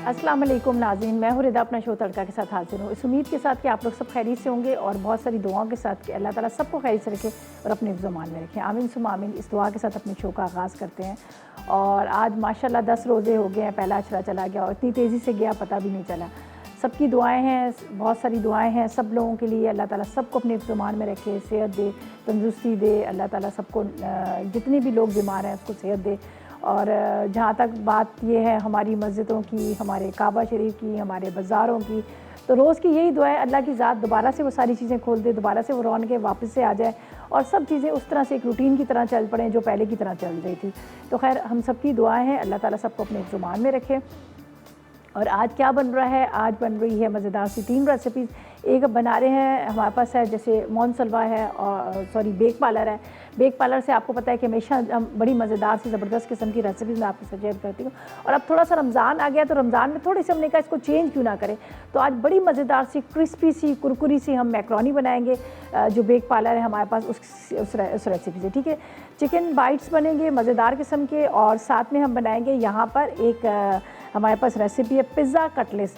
अस्सलाम वालेकुम नाज़रीन, मैं हूँ रिदा अपना शो तड़का के साथ हाजिर हूँ। इस उम्मीद के साथ कि आप लोग सब खैरियत से होंगे और बहुत सारी दुआओं के साथ कि अल्लाह ताला सबको खैरियत से रखे और अपने हिफ्ज़-ओ-मान में रखें। आमीन सुम्मा आमीन। इस दुआ के साथ अपने शो का आगाज़ करते हैं। और आज माशाल्लाह 10 रोज़े हो गए हैं, पहला अशरा चला गया और इतनी तेज़ी से गया पता भी नहीं चला। सबकी दुआएँ हैं, बहुत सारी दुआएँ हैं सब लोगों के लिए। अल्लाह ताला सबको अपने हिफ्ज़-ओ-मान में रखे, सेहत दे, तंदुरुस्ती दे। अल्लाह ताला सबको जितने भी लोग बीमार हैं उसको सेहत दे। और जहाँ तक बात ये है हमारी मस्जिदों की, हमारे काबा शरीफ की, हमारे बाज़ारों की, तो रोज़ की यही दुआ है अल्लाह की ज़ात दोबारा से वो सारी चीज़ें खोल दे, दोबारा से वो रौनकें वापस से आ जाए और सब चीज़ें उस तरह से एक रूटीन की तरह चल पड़ें जो पहले की तरह चल रही थी। तो खैर हम सब की दुआएँ हैं, अल्लाह ताला सबको अपने ज़ुबान में रखे। और आज क्या बन रहा है? आज बन रही है मज़ेदार सी 3 रेसिपीज़। एक बना रहे हैं, हमारे पास है जैसे मोहन सलवा है और बेक पार्लर है। बेक पार्लर से आपको पता है कि हमेशा हम बड़ी मज़ेदार सी ज़बरदस्त किस्म की रेसिपीज़ मैं आपके साथ शेयर करती हूँ। और अब थोड़ा सा रमज़ान आ गया तो रमज़ान में थोड़ी सी हमने कहा इसको चेंज क्यों ना करें, तो आज बड़ी मज़ेदार सी क्रिस्पी सी कुरकुरी सी हम मैक्रोनी बनाएंगे। जो बेक पार्लर है हमारे पास उस रेसिपी से, ठीक है। चिकन बाइट्स बनेंगे मज़ेदार किस्म के और साथ में हम बनाएंगे यहाँ पर एक हमारे पास रेसिपी है पिज़्ज़ा कटलेट्स।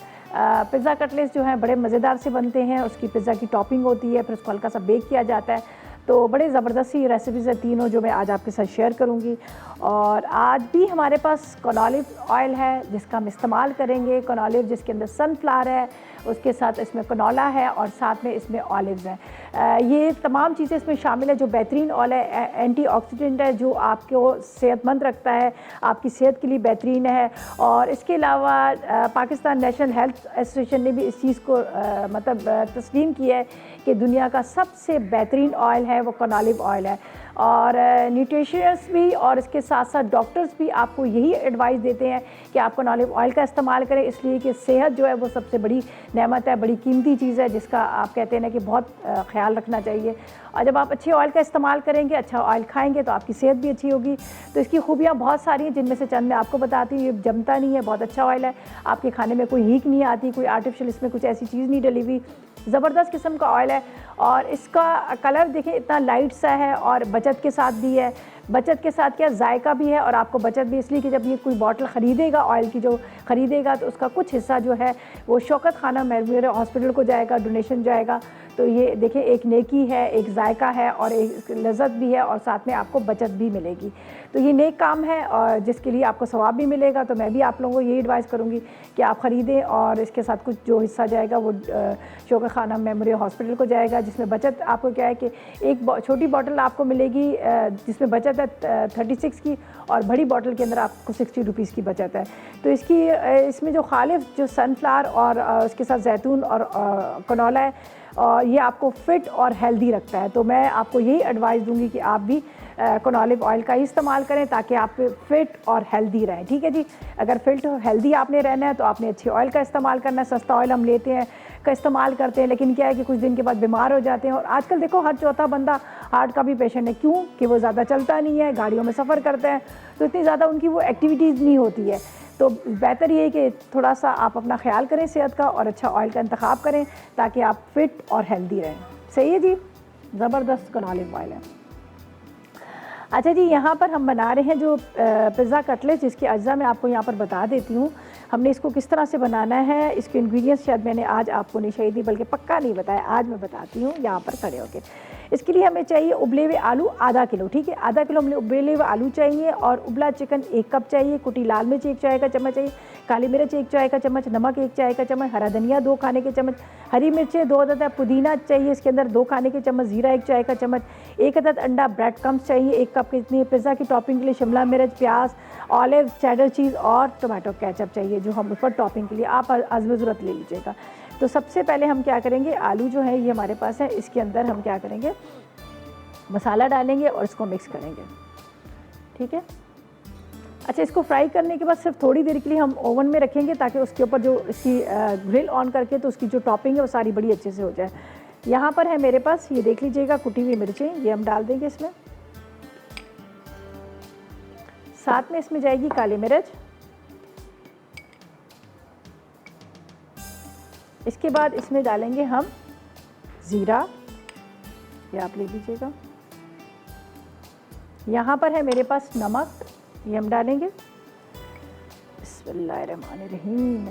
पिज़्ज़ा कटलेट्स जो है बड़े मज़ेदार से बनते हैं, उसकी पिज़्ज़ा की टॉपिंग होती है, फिर उसको हल्का सा बेक किया जाता है। तो बड़े ज़बरदस्त सी रेसिपीज़ है तीनों जो मैं आज आपके साथ शेयर करूँगी। और आज भी हमारे पास कॉनॉलिव ऑयल है जिसका हम इस्तेमाल करेंगे। कॉनॉलिव जिसके अंदर सनफ्लावर है, उसके साथ इसमें कनोला है और साथ में इसमें ऑलिव्स हैं। ये तमाम चीज़ें इसमें शामिल है। जो बेहतरीन ऑयल है, एंटीऑक्सीडेंट है, जो आपको सेहतमंद रखता है, आपकी सेहत के लिए बेहतरीन है। और इसके अलावा पाकिस्तान नेशनल हेल्थ एसोसिएशन ने भी इस चीज़ को तस्लीम किया है कि दुनिया का सबसे बेहतरीन ऑयल है वो कॉनॉलिव ऑयल है। और न्यूट्रिशनिस्ट भी और इसके साथ साथ डॉक्टर्स भी आपको यही एडवाइस देते हैं कि आप कॉनॉलिव ऑयल का इस्तेमाल करें, इसलिए कि सेहत जो है वो सबसे बड़ी नेमत है, बड़ी कीमती चीज़ है जिसका आप कहते हैं ना कि बहुत ख्याल रखना चाहिए। और जब आप अच्छे ऑयल का इस्तेमाल करेंगे, अच्छा ऑयल खाएंगे तो आपकी सेहत भी अच्छी होगी। तो इसकी खूबियाँ बहुत सारी हैं जिनमें से चंद मैं आपको बताती हूँ। ये जमता नहीं है, बहुत अच्छा ऑयल है, आपके खाने में कोई हीक नहीं आती, कोई आर्टिफिशियल इसमें कुछ ऐसी चीज़ नहीं डली हुई, ज़बरदस्त किस्म का ऑयल है। और इसका कलर देखें इतना लाइट सा है और बचत के साथ भी है। बचत के साथ क्या जायका भी है और आपको बचत भी इसलिए कि जब ये कोई बॉटल ख़रीदेगा ऑयल की जो ख़रीदेगा तो उसका कुछ हिस्सा जो है वो शौकत खाना मेमोरियल हॉस्पिटल को जाएगा, डोनेशन जाएगा। तो ये देखिए एक नेकी है, एक जायका है और एक लज़्ज़त भी है और साथ में आपको बचत भी मिलेगी। तो ये नेक काम है और जिसके लिए आपको सवाब भी मिलेगा। तो मैं भी आप लोगों को यही एडवाइस करूँगी कि आप ख़रीदें और इसके साथ कुछ जो हिस्सा जाएगा वो शौकत खाना मेमोरियल हॉस्पिटल को जाएगा, जिसमें बचत आपको क्या है कि एक छोटी बॉटल आपको मिलेगी जिसमें बचत है 36 की और बड़ी बॉटल के अंदर आपको 60 रुपीज़ की बचत है। तो इसमें जो खालिफ जो सनफ्लावर और उसके साथ जैतून और कनोला है और ये आपको फ़िट और हेल्दी रखता है। तो मैं आपको यही एडवाइस दूंगी कि आप भी कॉनॉलिव ऑयल का ही इस्तेमाल करें ताकि आप फ़िट और हेल्दी रहें, ठीक है जी। अगर फ़िट और हेल्दी आपने रहना है तो आपने अच्छे ऑयल का इस्तेमाल करना है। सस्ता ऑयल हम लेते हैं का इस्तेमाल करते हैं, लेकिन क्या है कि कुछ दिन के बाद बीमार हो जाते हैं। और आजकल देखो हर चौथा बंदा हार्ट का भी पेशेंट है। क्यों? कि वो ज़्यादा चलता नहीं है, गाड़ियों में सफ़र करते हैं, तो इतनी ज़्यादा उनकी वो एक्टिविटीज़ नहीं होती है। तो बेहतर ये है कि थोड़ा सा आप अपना ख्याल करें सेहत का और अच्छा ऑयल का इंतखाब करें ताकि आप फ़िट और हेल्दी रहें। सही है जी, ज़बरदस्त कॉनॉलिव ऑयल है। अच्छा जी, यहाँ पर हम बना रहे हैं जो पिज़्ज़ा कटलेट, जिसके अज्जा मैं आपको यहाँ पर बता देती हूँ। हमने इसको किस तरह से बनाना है, इसके इंग्रेडिएंट्स शायद मैंने आज आपको नहीं शायद नहीं बल्कि पक्का नहीं बताया, आज मैं बताती हूँ यहाँ पर खड़े होकर। इसके लिए हमें चाहिए उबले हुए आलू आधा किलो, ठीक है, आधा किलो हमें उबले हुए आलू चाहिए। और उबला चिकन 1 कप चाहिए, कुटी लाल मिर्च 1 चाय का चम्मच चाहिए, काली मिर्च 1 चाय का चम्मच, नमक 1 चाय का चम्मच, हरा धनिया 2 खाने के चम्मच, हरी मिर्चें 2 अदद, पुदीना चाहिए इसके अंदर 2 खाने के चम्मच, जीरा 1 चाय का चम्मच, 1 अदद अंडा, ब्रेड क्रम्स चाहिए 1 कप के इतनी, पिज़्ज़ा की टॉपिंग के लिए शिमला मिर्च, प्याज, ऑलिव, चेडर चीज़ और टोमेटो केचप चाहिए जो हम ऊपर टॉपिंग के लिए आप आज़म ज़रूरत ले लीजिएगा। तो सबसे पहले हम क्या करेंगे, आलू जो है ये हमारे पास है, इसके अंदर हम क्या करेंगे, मसाला डालेंगे और इसको मिक्स करेंगे, ठीक है। अच्छा, इसको फ्राई करने के बाद सिर्फ थोड़ी देर के लिए हम ओवन में रखेंगे ताकि उसके ऊपर जो इसकी ग्रिल ऑन करके तो उसकी जो टॉपिंग है वो सारी बड़ी अच्छे से हो जाए। यहाँ पर है मेरे पास, ये देख लीजिएगा, कुटी हुई मिर्चें, ये हम डाल देंगे इसमें। साथ में इसमें जाएगी काली मिर्च। इसके बाद इसमें डालेंगे हम ज़ीरा, ये आप ले लीजिएगा। यहाँ पर है मेरे पास नमक, ये हम डालेंगे। बिस्मिल्लाहिर्रहमानिर्रहीम।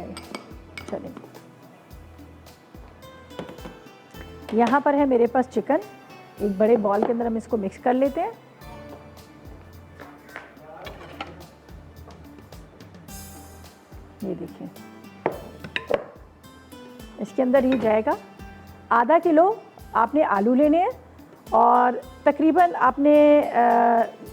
चलें, यहाँ पर है मेरे पास चिकन। एक बड़े बॉल के अंदर हम इसको मिक्स कर लेते हैं। ये देखिए, इसके अंदर ये जाएगा आधा किलो आपने आलू लेने हैं और तकरीबन आपने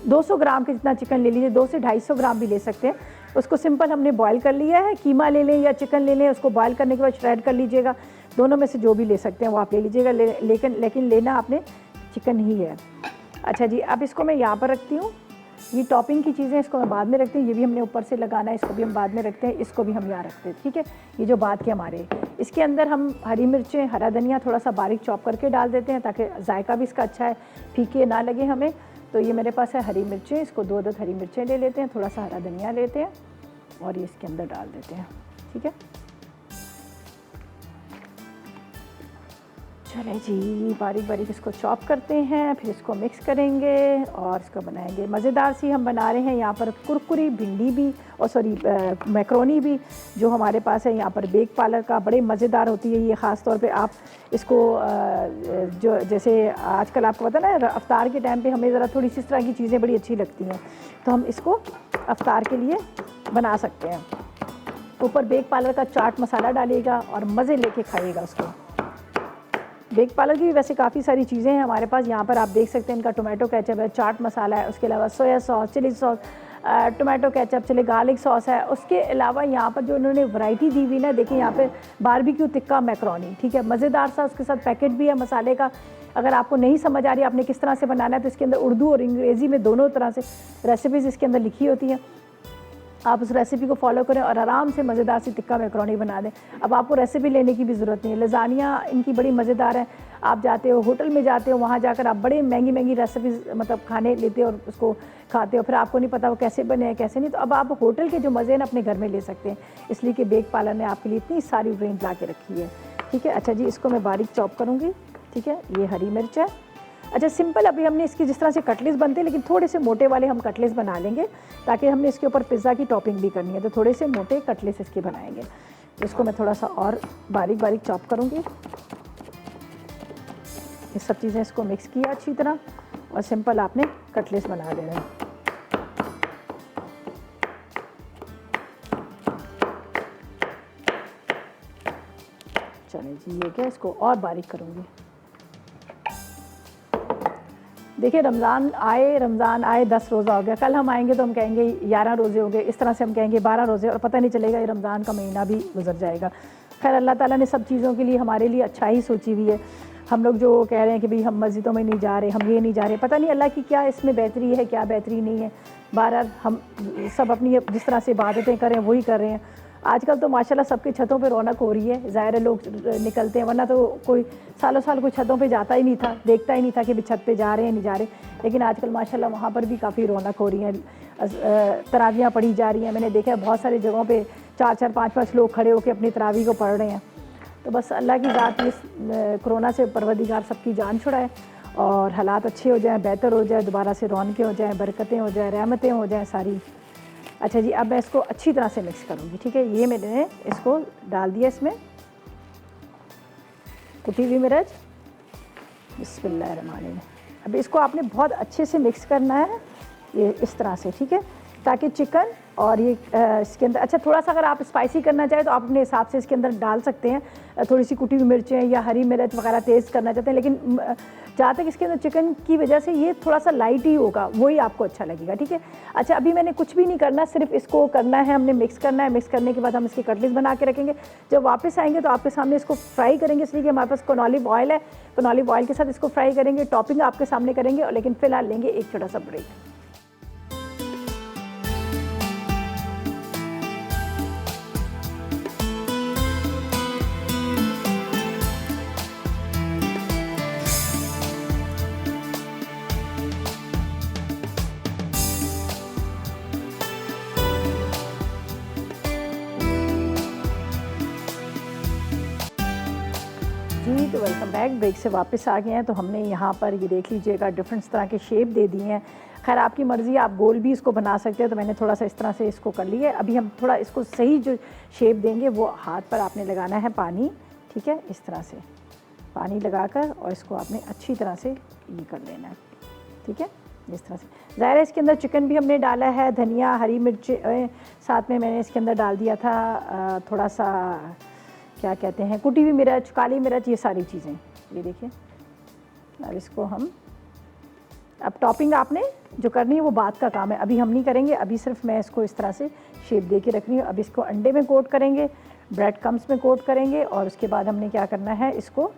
200 ग्राम के जितना चिकन ले लीजिए, 200 से 250 ग्राम भी ले सकते हैं। उसको सिंपल हमने बॉईल कर लिया है। कीमा ले लें या चिकन ले लें, उसको बॉईल करने के बाद श्रेड कर लीजिएगा। दोनों में से जो भी ले सकते हैं वो आप ले लीजिएगा, लेकिन लेना आपने चिकन ही है। अच्छा जी, अब इसको मैं यहाँ पर रखती हूँ। ये टॉपिंग की चीज़ें इसको मैं बाद में रखती हूँ। ये भी हमने ऊपर से लगाना है, इसको भी हम बाद में रखते हैं, इसको भी हम यहाँ रखते हैं। ठीक है, ये जो बात के हमारे, इसके अंदर हम हरी मिर्चें, हरा धनिया थोड़ा सा बारीक चॉप करके डाल देते हैं ताकि जायका भी इसका अच्छा है, फीके ना लगे हमें। तो ये मेरे पास है हरी मिर्चें, इसको 2 अदद हरी मिर्चें ले लेते हैं, थोड़ा सा हरा धनिया लेते हैं और ये इसके अंदर डाल देते हैं। ठीक है, चले जी, बारीक बारीक इसको चॉप करते हैं, फिर इसको मिक्स करेंगे और इसको बनाएंगे। मज़ेदार सी हम बना रहे हैं यहाँ पर कुरकुरी भिंडी भी और मैक्रोनी भी जो हमारे पास है यहाँ पर बेक पार्लर का, बड़े मज़ेदार होती है ये। ख़ास तौर पे आप इसको जो जैसे आजकल आपको पता ना अफ्तार के टाइम पे हमें ज़रा थोड़ी सी इस तरह की चीज़ें बड़ी अच्छी लगती हैं, तो हम इसको अफ्तार के लिए बना सकते हैं। ऊपर बेक पार्लर का चाट मसाला डालिएगा और मज़े लेके खाइएगा उसको। बेक पार्लर की भी वैसे काफ़ी सारी चीज़ें हैं हमारे पास। यहाँ पर आप देख सकते हैं, इनका टोमेटो केचप है, चाट मसाला है, उसके अलावा soya sauce, chilli sauce, tomato ketchup, चले गार्लिक सॉस है। उसके अलावा यहाँ पर जो इन्होंने वैरायटी दी हुई ना, देखिए यहाँ पे बारबेक्यू टिक्का मैक्रोनी, ठीक है, मज़ेदार सा। उसके साथ पैकेट भी है मसाले का। अगर आपको नहीं समझ आ रही आपने किस तरह से बनाना है, तो इसके अंदर उर्दू और अंग्रेज़ी में दोनों तरह से रेसिपीज़ इसके अंदर लिखी होती हैं। आप उस रेसिपी को फॉलो करें और आराम से मज़ेदार सी टिक्का मैक्रोनी बना दें। अब आपको रेसिपी लेने की भी ज़रूरत नहीं है। लज़ानिया इनकी बड़ी मज़ेदार है। आप जाते हो होटल में जाते हो, वहाँ जाकर आप बड़े महंगी महंगी रेसिपीज़ मतलब खाने लेते हो और उसको खाते हो, फिर आपको नहीं पता वो कैसे बने हैं कैसे नहीं। तो अब आप होटल के जो मज़े हैं ना अपने घर में ले सकते हैं, इसलिए कि बेक पार्लर ने आपके लिए इतनी सारी रेंज ला के रखी है। ठीक है, अच्छा जी, इसको मैं बारीक चॉप करूँगी। ठीक है, ये हरी मिर्च है। अच्छा, सिंपल अभी हमने इसकी जिस तरह से कटलेट्स बनते हैं, लेकिन थोड़े से मोटे वाले हम कटलेट्स बना लेंगे ताकि हमने इसके ऊपर पिज़्ज़ा की टॉपिंग भी करनी है, तो थोड़े से मोटे कटलेट्स इसके बनाएंगे। तो इसको मैं थोड़ा सा और बारीक बारीक चॉप करूँगी। ये सब चीज़ें इसको मिक्स किया अच्छी तरह और सिंपल आपने कटलेट्स बना देना है। चलिए जी, ये क्या, इसको और बारीक करूँगी। देखिए, रमज़ान आए 10 रोज़ा हो गया, कल हम आएंगे तो हम कहेंगे 11 रोज़े हो गए, इस तरह से हम कहेंगे 12 रोज़े, और पता नहीं चलेगा ये रमज़ान का महीना भी गुजर जाएगा। खैर, अल्लाह ताला ने सब चीज़ों के लिए हमारे लिए अच्छा ही सोची हुई है। हम लोग जो कह रहे हैं कि भाई हम मस्जिदों में नहीं जा रहे, हम ये नहीं जा रहे, पता नहीं अल्लाह की क्या इसमें बेहतरी है, क्या बेहतरी नहीं है। बहरहाल हम सब अपनी जिस तरह से इबादतें करें वही कर रहे हैं। आजकल तो माशाल्लाह सबकी छतों पे रौनक हो रही है, ज़ाहिर है लोग निकलते हैं, वरना तो कोई सालों साल कोई छतों पे जाता ही नहीं था, देखता ही नहीं था कि भी छत पे जा रहे हैं नहीं जा रहे। लेकिन आजकल माशाल्लाह वहाँ पर भी काफ़ी रौनक हो रही है, तरावियाँ पढ़ी जा रही हैं। मैंने देखा है बहुत सारी जगहों पे 4-4, 5-5 लोग खड़े होकर अपनी तरावी को पढ़ रहे हैं। तो बस अल्लाह की ज़ात इस कोरोना से परवरदिगार सबकी जान छुड़ाए और हालात अच्छे हो जाएँ, बेहतर हो जाए, दोबारा से रौनकें हो जाएँ, बरकतें हो जाएँ, रहमतें हो जाएँ सारी। अच्छा जी, अब मैं इसको अच्छी तरह से मिक्स करूँगी। ठीक है, ये मैंने इसको डाल दिया इसमें कुटी हुई मिर्च। बिस्मिल्लाहिर्रहमानिर्रहीम। अब इसको आपने बहुत अच्छे से मिक्स करना है, ये इस तरह से, ठीक है, ताकि चिकन और ये इसके अंदर, अच्छा थोड़ा सा अगर आप स्पाइसी करना चाहें तो आप अपने हिसाब से इसके अंदर डाल सकते हैं, थोड़ी सी कुटी हुई मिर्चें या हरी मिर्च वगैरह तेज़ करना चाहते हैं। लेकिन जहाँ तक इसके अंदर चिकन की वजह से ये थोड़ा सा लाइट ही होगा, वही आपको अच्छा लगेगा। ठीक है, अच्छा अभी मैंने कुछ भी नहीं करना, सिर्फ इसको करना है, हमने मिक्स करना है। मिक्स करने के बाद हम इसके कटलेट्स बना के रखेंगे। जब वापस आएंगे तो आपके सामने इसको फ्राई करेंगे, इसलिए कि हमारे पास ऑलिव ऑयल है, ऑलिव ऑयल के साथ इसको फ्राई करेंगे, टॉपिंग आपके सामने करेंगे। लेकिन फ़िलहाल लेंगे एक छोटा सा ब्रेक। जी, तो वेलकम बैक। ब्रेक से वापस आ गए हैं। तो हमने यहाँ पर ये देख लीजिएगा डिफरेंट तरह के शेप दे दिए हैं। खैर आपकी मर्ज़ी, आप गोल भी इसको बना सकते हो। तो मैंने थोड़ा सा इस तरह से इसको कर लिया है। अभी हम थोड़ा इसको सही जो शेप देंगे वो हाथ पर आपने लगाना है पानी, ठीक है, इस तरह से पानी लगाकर और इसको आपने अच्छी तरह से ये कर लेना है, ठीक है, इस तरह से। ज़ाहिर है इसके अंदर चिकन भी हमने डाला है, धनिया, हरी मिर्च, साथ में मैंने इसके अंदर डाल दिया था थोड़ा सा क्या कहते हैं, कुटी हुई मिर्च, काली मिर्च, ये सारी चीज़ें। ये देखिए, अब इसको हम, अब टॉपिंग आपने जो करनी है वो बात का काम है, अभी हम नहीं करेंगे। अभी सिर्फ मैं इसको इस तरह से शेप दे के रख रही हूँ। अब इसको अंडे में कोट करेंगे, ब्रेड क्रम्स में कोट करेंगे और उसके बाद हमने क्या करना है, इसको,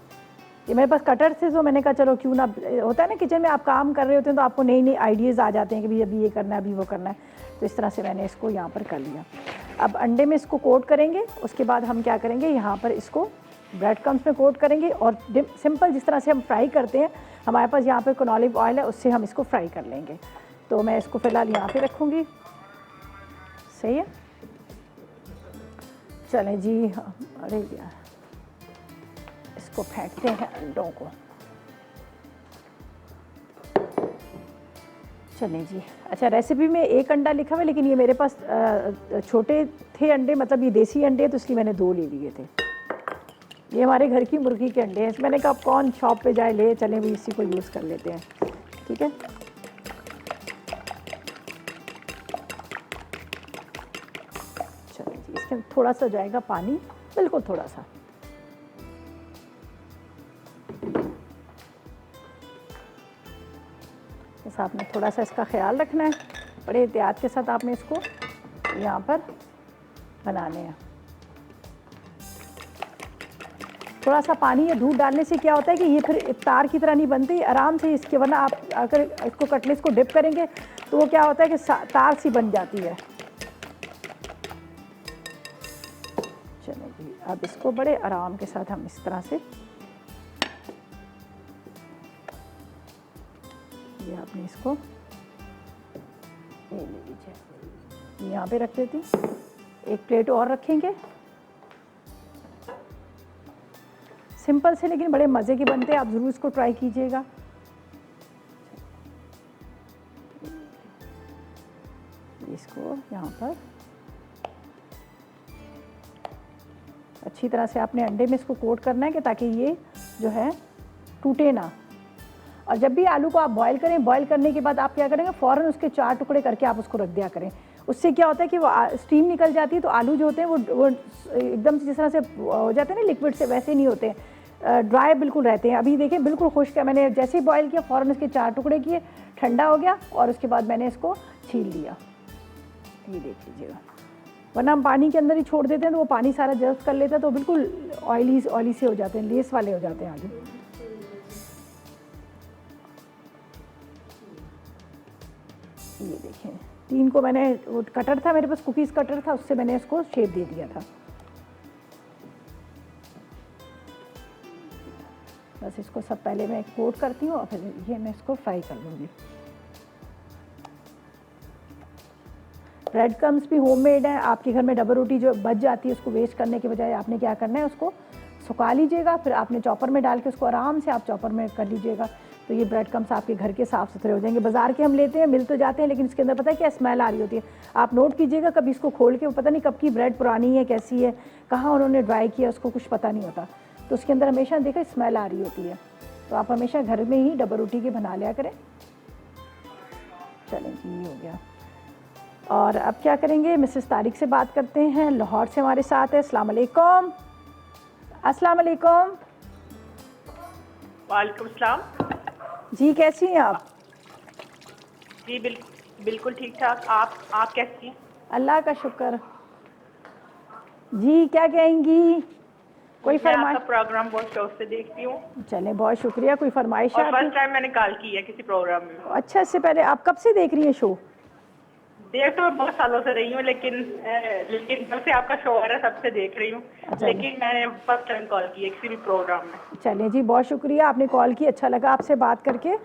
ये मेरे पास कटर थे तो मैंने कहा चलो क्यों ना, होता है ना किचन में आप काम कर रहे होते हैं तो आपको नई नई आइडियाज़ आ जाते हैं कि भाई अभी ये करना है, अभी वो करना है। तो इस तरह से मैंने इसको यहाँ पर कर लिया। अब अंडे में इसको कोट करेंगे, उसके बाद हम क्या करेंगे, यहाँ पर इसको ब्रेड क्रम्स में कोट करेंगे और सिंपल जिस तरह से हम फ्राई करते हैं, हमारे पास यहाँ पर ऑलिव ऑयल है, उससे हम इसको फ्राई कर लेंगे। तो मैं इसको फ़िलहाल यहाँ पे रखूँगी, सही है। चलें जी, अरे यार इसको फेंकते हैं अंडों को। चलें जी, अच्छा रेसिपी में एक अंडा लिखा हुआ है लेकिन ये मेरे पास छोटे थे अंडे, मतलब ये देसी अंडे, तो इसलिए मैंने 2 ले लिए थे। ये हमारे घर की मुर्गी के अंडे हैं। मैंने कहा अब कौन शॉप पे जाए, ले चलें भी इसी को यूज़ कर लेते हैं, ठीक है। चलें जी, इसके थोड़ा सा जाएगा पानी, बिल्कुल थोड़ा सा। बस आपने थोड़ा सा इसका ख्याल रखना है, बड़े एहतियात के साथ आपने इसको यहाँ पर बनाने हैं। थोड़ा सा पानी या दूध डालने से क्या होता है कि ये फिर तार की तरह नहीं बनती, आराम से इसके, वरना आप अगर इसको कटलेट्स को डिप करेंगे तो वो क्या होता है कि तार सी बन जाती है। चलो जी, अब इसको बड़े आराम के साथ हम इस तरह से, ये आपने इसको ले लीजिए, यहाँ पे रख देती। एक प्लेट और रखेंगे, सिंपल से लेकिन बड़े मज़े के बनते हैं, आप ज़रूर इसको ट्राई कीजिएगा। इसको यहाँ पर अच्छी तरह से आपने अंडे में इसको कोट करना है कि ताकि ये जो है टूटे ना। और जब भी आलू को आप बॉईल करें, बॉईल करने के बाद आप क्या करेंगे, फ़ौरन उसके 4 टुकड़े करके आप उसको रख दिया करें। उससे क्या होता है कि वो स्टीम निकल जाती है, तो आलू जो होते हैं वो एकदम से जिस तरह से हो जाते हैं ना लिक्विड से, वैसे नहीं होते, ड्राई बिल्कुल रहते हैं। अभी देखिए बिल्कुल खुश्क है, मैंने जैसे ही बॉईल किया फ़ौरन इसके 4 टुकड़े किए, ठंडा हो गया और उसके बाद मैंने इसको छील लिया। ये देख लीजिएगा, वरना हम पानी के अंदर ही छोड़ देते हैं तो वो पानी सारा जज़्ब कर लेता है, तो बिल्कुल ऑयली से हो जाते हैं, लेस वाले हो जाते हैं आलू। ये देखें, 3 को मैंने, वो कटर था मेरे पास, कुकीज़ कटर था, उससे मैंने इसको शेप दे दिया था। बस इसको सब पहले मैं कोट करती हूँ और फिर ये मैं इसको फ्राई कर लूँगी। ब्रेड क्रम्स भी होममेड है, आपके घर में डबल रोटी जो बच जाती है उसको वेस्ट करने के बजाय आपने क्या करना है, उसको सुखा लीजिएगा, फिर आपने चॉपर में डाल के उसको आराम से आप चॉपर में कर लीजिएगा, तो ये ब्रेड क्रम्स आपके घर के साफ़ सुथरे हो जाएंगे। बाज़ार के हम लेते हैं, मिल तो जाते हैं, लेकिन इसके अंदर पता है क्या स्मेल आ रही होती है। आप नोट कीजिएगा, कभी इसको खोल के, वो पता नहीं कब की ब्रेड, पुरानी है, कैसी है, कहाँ उन्होंने ड्राई किया, उसको कुछ पता नहीं होता, तो उसके अंदर हमेशा देखा स्मेल आ रही होती है। तो आप हमेशा घर में ही डबल रोटी के बना लिया करें। चलें जी, ये हो गया। और अब क्या करेंगे, मिसेस तारिक से बात करते हैं, लाहौर से हमारे साथ है। अस्सलाम वालेकुम। अस्सलाम वालेकुम। वालेकुम सलाम जी, कैसी हैं आप? जी बिल्कुल ठीक ठाक। आप कैसी हैं? अल्लाह का शुक्र जी। क्या कहेंगी, कोई मैं फरमाइश? आपका प्रोग्राम बहुत शौक से देखती हूँ। चलें, बहुत शुक्रिया। कोई फरमाइश और है फर्स्ट आपकी? टाइम मैंने कॉल की है किसी प्रोग्राम में। अच्छा, इससे पहले आप कब से देख रही हैं शो? देख तो मैं बहुत सालों से रही हूँ, लेकिन जब से आपका शो आ रहा है तब से देख रही हूँ। अच्छा। लेकिन मैंने फर्स्ट टाइम कॉल की है किसी भी प्रोग्राम में। चलें जी, बहुत शुक्रिया, आपने कॉल की, अच्छा लगा आपसे बात करके।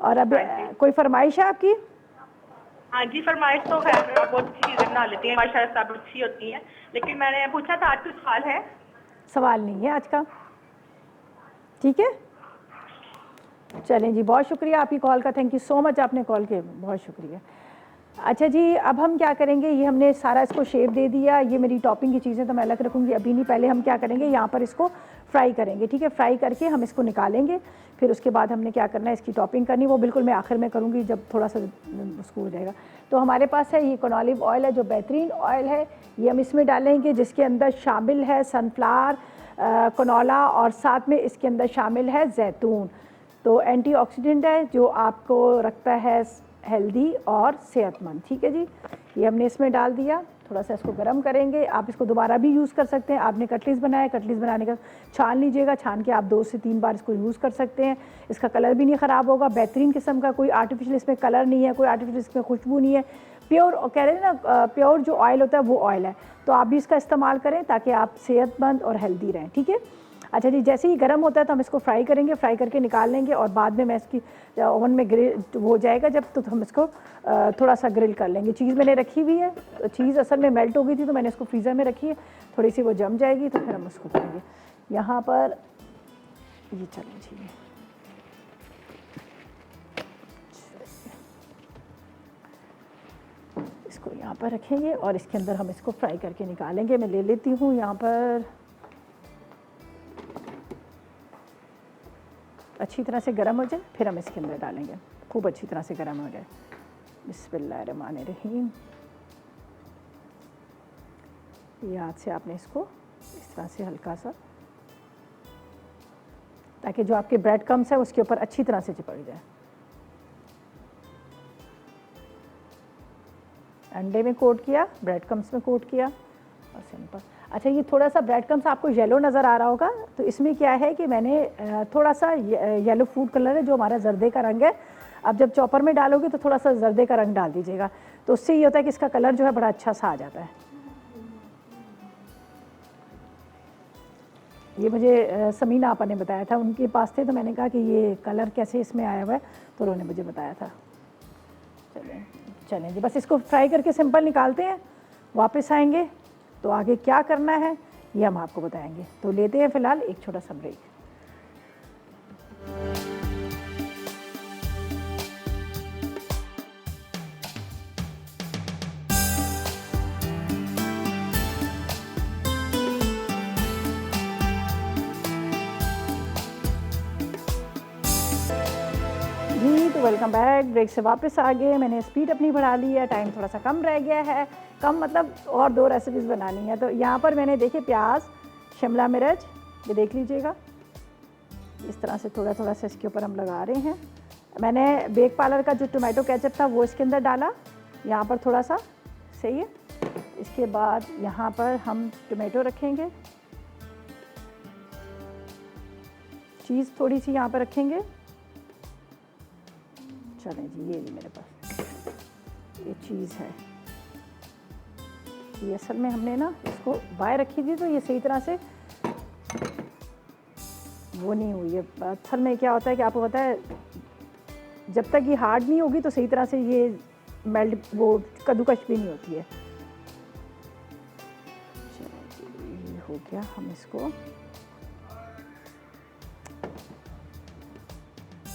और अब हाँ कोई फरमाइश है आपकी? हाँ जी, फरमाइश तो खैर बहुत अच्छी चीज़ें बना लेती हैं, माशाल्लाह सब अच्छी होती हैं। लेकिन मैंने पूछा था, आज कुछ सवाल है? सवाल नहीं है आज का, ठीक है। चलें जी, बहुत शुक्रिया आपकी कॉल का, थैंक यू सो मच, आपने कॉल किया, बहुत शुक्रिया। अच्छा जी, अब हम क्या करेंगे, ये हमने सारा इसको शेप दे दिया, ये मेरी टॉपिंग की चीज़ें तो मैं अलग रखूँगी अभी नहीं, पहले हम क्या करेंगे यहाँ पर इसको फ्राई करेंगे, ठीक है। फ्राई करके हम इसको निकालेंगे, फिर उसके बाद हमने क्या करना है, इसकी टॉपिंग करनी, वो बिल्कुल मैं आखिर में करूँगी जब थोड़ा सा उसको हो जाएगा। तो हमारे पास है ये कॉनॉलिव ऑयल है, जो बेहतरीन ऑयल है, ये हम इसमें डालेंगे, जिसके अंदर शामिल है सनफ्लावर, कनोला, और साथ में इसके अंदर शामिल है जैतून। तो एंटीऑक्सीडेंट है जो आपको रखता है हेल्दी और सेहतमंद, ठीक है जी। ये हमने इसमें डाल दिया, थोड़ा सा इसको गर्म करेंगे। आप इसको दोबारा भी यूज़ कर सकते हैं, आपने कटलेस बनाया, कटलेस बनाने का छान लीजिएगा, छान के आप 2 से 3 बार इसको यूज़ कर सकते हैं। इसका कलर भी नहीं ख़राब होगा, बेहतरीन किस्म का, कोई आर्टिफिशियल इसमें कलर नहीं है, कोई आर्टिफिशियल इसमें खुशबू नहीं है, प्योर कह रहे हैं ना, प्योर जो ऑयल होता है वो ऑयल है। तो आप भी इसका इस्तेमाल करें ताकि आप सेहतमंद और हेल्दी रहें, ठीक है। अच्छा जी, जैसे ही गर्म होता है तो हम इसको फ्राई करेंगे, फ्राई करके निकाल लेंगे, और बाद में मैं इसकी ओवन में ग्रिल हो जाएगा जब, तो हम इसको थोड़ा सा ग्रिल कर लेंगे। चीज़ मैंने रखी हुई है, तो चीज़ असल में मेल्ट हो गई थी तो मैंने इसको फ्रीज़र में रखी है, थोड़ी सी वो जम जाएगी तो फिर हम उसको करेंगे। यहाँ पर ये चलें जी, इसको यहाँ पर रखेंगे और इसके अंदर हम इसको फ्राई करके निकालेंगे। मैं ले लेती हूँ यहाँ पर, अच्छी तरह से गर्म हो जाए फिर हम इसके अंदर डालेंगे, खूब अच्छी तरह से गर्म हो जाए। बिस्मिल्लाहिर्रहमानिर्रहीम। याद से आपने इसको इस तरह से हल्का सा, ताकि जो आपके ब्रेड क्रम्स है उसके ऊपर अच्छी तरह से चिपक जाए। अंडे में कोट किया, ब्रेड क्रम्स में कोट किया, और सिंपल। अच्छा, ये थोड़ा सा ब्रेड क्रम्स आपको येलो नज़र आ रहा होगा, तो इसमें क्या है कि मैंने थोड़ा सा येलो फूड कलर है जो हमारा जर्दे का रंग है। अब जब चॉपर में डालोगे तो थोड़ा सा जर्दे का रंग डाल दीजिएगा, तो उससे ये होता है कि इसका कलर जो है बड़ा अच्छा सा आ जाता है। ये मुझे समीना आपा ने बताया था, उनके पास थे, तो मैंने कहा कि ये कलर कैसे इसमें आया हुआ है, तो उन्होंने मुझे बताया था। चलें जी, बस इसको फ्राई करके सिंपल निकालते हैं, वापस आएंगे तो आगे क्या करना है ये हम आपको बताएंगे। तो लेते हैं फ़िलहाल एक छोटा सा ब्रेक। जी, तो वेलकम बैक, ब्रेक से वापस आ गए। मैंने स्पीड अपनी बढ़ा ली है, टाइम थोड़ा सा कम रह गया है, कम मतलब और 2 रेसिपीज़ बनानी है। तो यहाँ पर मैंने देखे प्याज, शिमला मिर्च, ये देख लीजिएगा, इस तरह से थोड़ा थोड़ा सा इसके ऊपर हम लगा रहे हैं। मैंने बेक पार्लर का जो टोमेटो केचप था वो इसके अंदर डाला, यहाँ पर थोड़ा सा, सही है। इसके बाद यहाँ पर हम टोमेटो रखेंगे, चीज़ थोड़ी सी यहाँ पर रखेंगे। चलें जी, ये भी मेरे पास ये चीज़ है, ये असल में हमने ना इसको बाय रखी थी तो ये सही तरह से वो नहीं हुई है। असल में क्या होता है कि आपको पता है, जब तक ये हार्ड नहीं होगी तो सही तरह से ये मेल्ट, वो कद्दूकश भी नहीं होती है। चलो जी, ये हो गया। हम इसको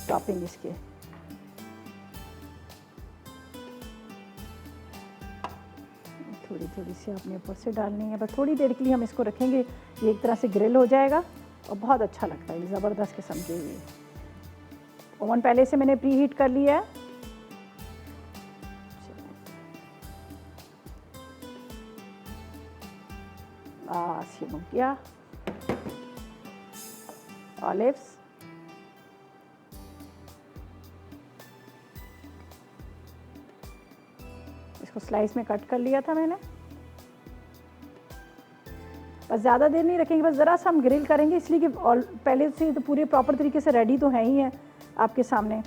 टॉपिंग इसके थोड़ी थोड़ी सी आपने ऊपर से डालनी है, बस थोड़ी देर के लिए हम इसको रखेंगे, ये एक तरह से ग्रिल हो जाएगा और बहुत अच्छा लगता है, ज़बरदस्त किस्म के। ये ओवन पहले से मैंने प्री हीट कर लिया है। बस ये हो गया। ऑलिव्स, इसको स्लाइस में कट कर लिया था मैंने। बस ज़्यादा देर नहीं रखेंगे, बस ज़रा सा हम ग्रिल करेंगे, इसलिए कि पहले से तो पूरे प्रॉपर तरीके से रेडी तो है ही है आपके सामने।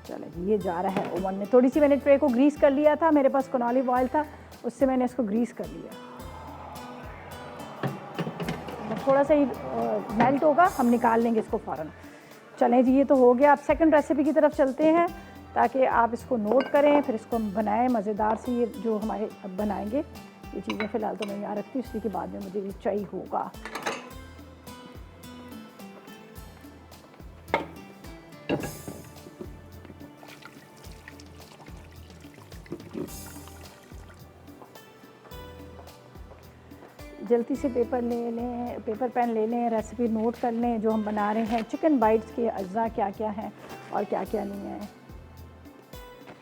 चलो जी, ये जा रहा है ओवन में। थोड़ी सी मैंने ट्रे को ग्रीस कर लिया था, मेरे पास कॉनॉलिव ऑयल था, उससे मैंने इसको ग्रीस कर लिया। थोड़ा सा ही मेल्ट होगा, हम निकाल लेंगे इसको फ़ौरन। चलें जी, ये तो हो गया। आप सेकंड रेसिपी की तरफ चलते हैं ताकि आप इसको नोट करें, फिर इसको हम बनाएं मज़ेदार सी। ये जो हमारे अब बनाएंगे ये चीज़ें फ़िलहाल तो मैं यहाँ रखती हूँ, इसलिए कि बाद में मुझे ये चाहिए होगा। जल्दी से पेपर ले लें, पेपर पेन ले लें, रेसिपी नोट कर लें जो हम बना रहे हैं। चिकन बाइट्स के अज्जा क्या क्या हैं और क्या क्या नहीं है।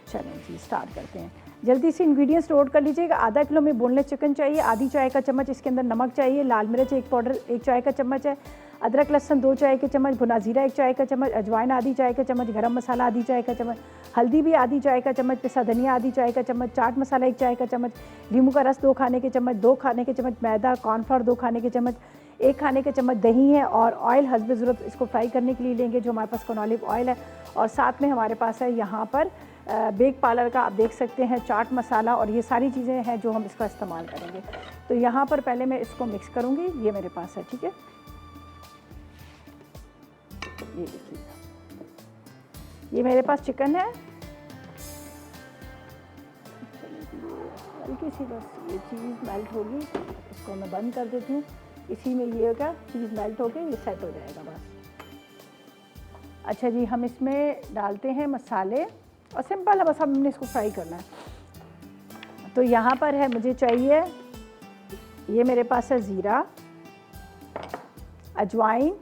चलें जी स्टार्ट करते हैं। जल्दी से इंग्रेडिएंट्स नोट कर लीजिएगा। आधा किलो में बोनलेस चिकन चाहिए, आधी चाय का चम्मच इसके अंदर नमक चाहिए, लाल मिर्च एक पाउडर 1 चाय का चम्मच है, अदरक लहसुन 2 चाय के चम्मच, भुना जीरा 1 चाय का चम्मच, अजवाइन आधी चाय का चम्मच, गरम मसाला आधी चाय का चम्मच, हल्दी भी आधी चाय का चम्मच, पिसा धनिया आधी चाय का चम्मच, चाट मसाला 1 चाय का चम्मच, नींबू का रस 2 खाने के चम्मच, 2 खाने के चम्मच मैदा, कॉर्नफ्लोर 2 खाने के चम्मच, 1 खाने के चम्मच दही है और ऑयल हस्ब ज़रूरत इसको फ्राई करने के लिए लेंगे जो हमारे पास ऑलिव ऑयल है। और साथ में हमारे पास है यहाँ पर बेक पार्लर का आप देख सकते हैं चाट मसाला, और ये सारी चीज़ें हैं जो हम इसका इस्तेमाल करेंगे। तो यहाँ पर पहले मैं इसको मिक्स करूँगी, ये मेरे पास है, ठीक है। ये देखिए, ये मेरे पास चिकन है। हल्की सी बस ये चीज़ मेल्ट होगी, इसको मैं बंद कर देती हूँ। इसी में ये होगा, चीज़ मेल्ट होके ये सेट हो जाएगा बस। अच्छा जी, हम इसमें डालते हैं मसाले और सिंपल है, बस हमने इसको फ्राई करना है। तो यहाँ पर है, मुझे चाहिए, ये मेरे पास है ज़ीरा, अजवाइन,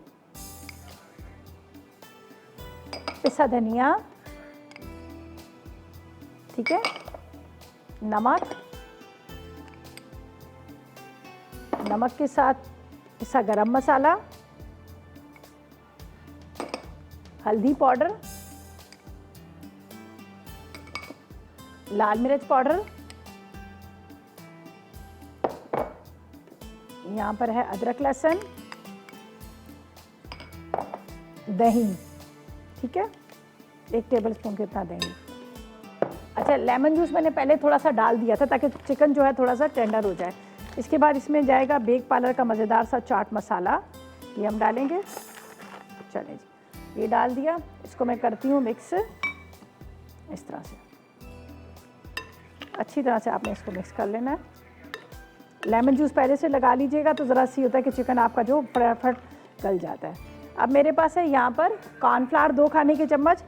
पिसा धनिया, ठीक है, नमक, नमक के साथ पिसा गरम मसाला, हल्दी पाउडर, लाल मिर्च पाउडर, यहाँ पर है अदरक लहसुन, दही, ठीक है, 1 टेबलस्पून कितना दही। अच्छा, लेमन जूस मैंने पहले थोड़ा सा डाल दिया था ताकि चिकन जो है थोड़ा सा टेंडर हो जाए। इसके बाद इसमें जाएगा बेक पार्लर का मज़ेदार सा चाट मसाला, ये हम डालेंगे। चलें जी, ये डाल दिया, इसको मैं करती हूँ मिक्स इस तरह से। अच्छी तरह से आपने इसको मिक्स कर लेना है। लेमन जूस पहले से लगा लीजिएगा तो ज़रा सी होता है कि चिकन आपका जो फटाफट गल जाता है। अब मेरे पास है यहाँ पर कॉर्नफ्लावर 2 खाने के चम्मच।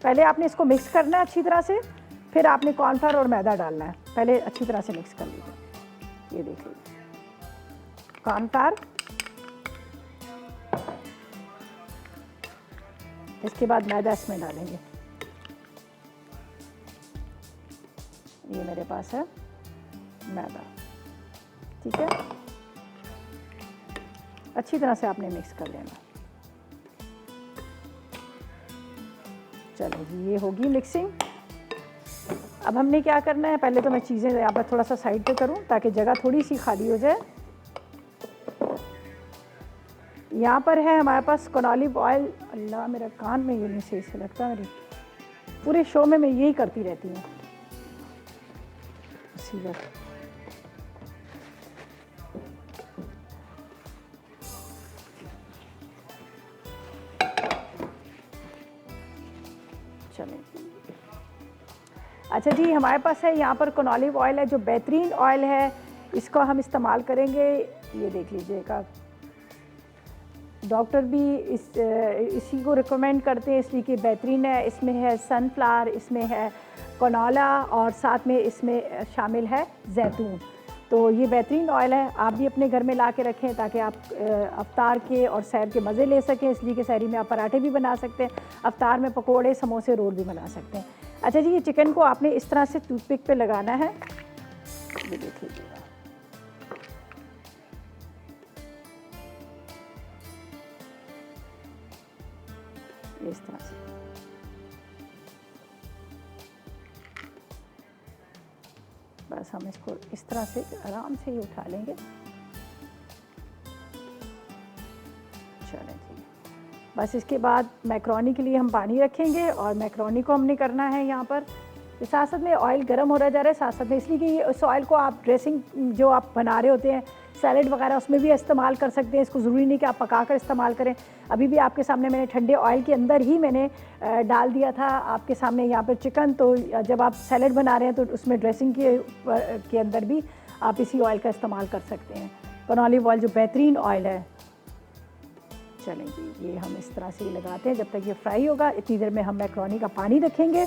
पहले आपने इसको मिक्स करना है अच्छी तरह से, फिर आपने कॉर्नफ्लावर और मैदा डालना है। पहले अच्छी तरह से मिक्स कर लीजिए। ये देख लीजिए, कॉर्नफ्लावर, इसके बाद मैदा इसमें डालेंगे। ये मेरे पास है मैदा, ठीक है। अच्छी तरह से आपने मिक्स कर लेना। चलो जी, ये होगी मिक्सिंग। अब हमने क्या करना है, पहले तो मैं चीज़ें यहाँ पर थोड़ा सा साइड पे करूँ ताकि जगह थोड़ी सी खाली हो जाए। यहाँ पर है हमारे पास ऑलिव ऑयल। अल्लाह, मेरा कान में ये नहीं सही से लगता, मेरी पूरे शो में मैं यही करती रहती हूँ। चलें, अच्छा जी, हमारे पास है यहाँ पर ऑलिव ऑयल है जो बेहतरीन ऑयल है, इसको हम इस्तेमाल करेंगे। ये देख लीजिएगा, डॉक्टर भी इसी को रिकमेंड करते हैं इसलिए कि बेहतरीन है। इसमें है सनफ्लावर, इसमें है कनोला और साथ में इसमें शामिल है जैतून। तो ये बेहतरीन ऑयल है, आप भी अपने घर में ला के रखें ताकि आप अफ्तार के और सैर के मज़े ले सकें। इसलिए कि सहरी में आप पराठे भी बना सकते हैं, अफ्तार में पकोड़े, समोसे, रोल भी बना सकते हैं। अच्छा जी, ये चिकन को आपने इस तरह से टूथपिक पे लगाना है। ये देख लीजिएगा, इस तरह से। बस हम इसको इस तरह से आराम से ही उठा लेंगे। चलें जी, बस इसके बाद मैक्रोनी के लिए हम पानी रखेंगे और मैक्रोनी को हमने करना है यहाँ पर। साथ साथ में ऑयल गर्म हो रहा जा रहा है साथ साथ में, इसलिए कि इस ऑयल को आप ड्रेसिंग जो आप बना रहे होते हैं, सैलेड वगैरह, उसमें भी इस्तेमाल कर सकते हैं। इसको ज़रूरी नहीं कि आप पका कर इस्तेमाल करें। अभी भी आपके सामने मैंने ठंडे ऑयल के अंदर ही मैंने डाल दिया था आपके सामने यहाँ पर चिकन। तो जब आप सैलेड बना रहे हैं तो उसमें ड्रेसिंग के अंदर भी आप इसी ऑयल का इस्तेमाल कर सकते हैं। ऑलिव ऑयल जो बेहतरीन ऑयल है। चलें जी, ये हम इस तरह से लगाते हैं जब तक ये फ्राई होगा। इतनी देर में हम मैक्रोनी का पानी रखेंगे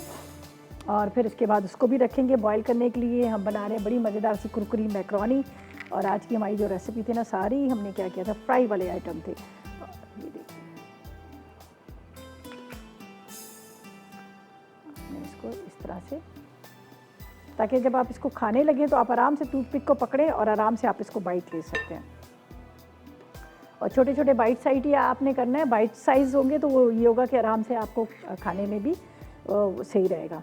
और फिर उसके बाद उसको भी रखेंगे बॉईल करने के लिए। हम बना रहे हैं बड़ी मज़ेदार सी कुरकुरी मैक्रोनी। और आज की हमारी जो रेसिपी थी ना, सारी हमने क्या किया था, फ्राई वाले आइटम थे। ये देखिए, मैं इसको इस तरह से, ताकि जब आप इसको खाने लगें तो आप आराम से टूथपिक को पकड़ें और आराम से आप इसको बाइट ले सकते हैं। और छोटे छोटे बाइट साइज ही आपने करना है, बाइट साइज़ होंगे तो वो ये होगा कि आराम से आपको खाने में भी सही रहेगा।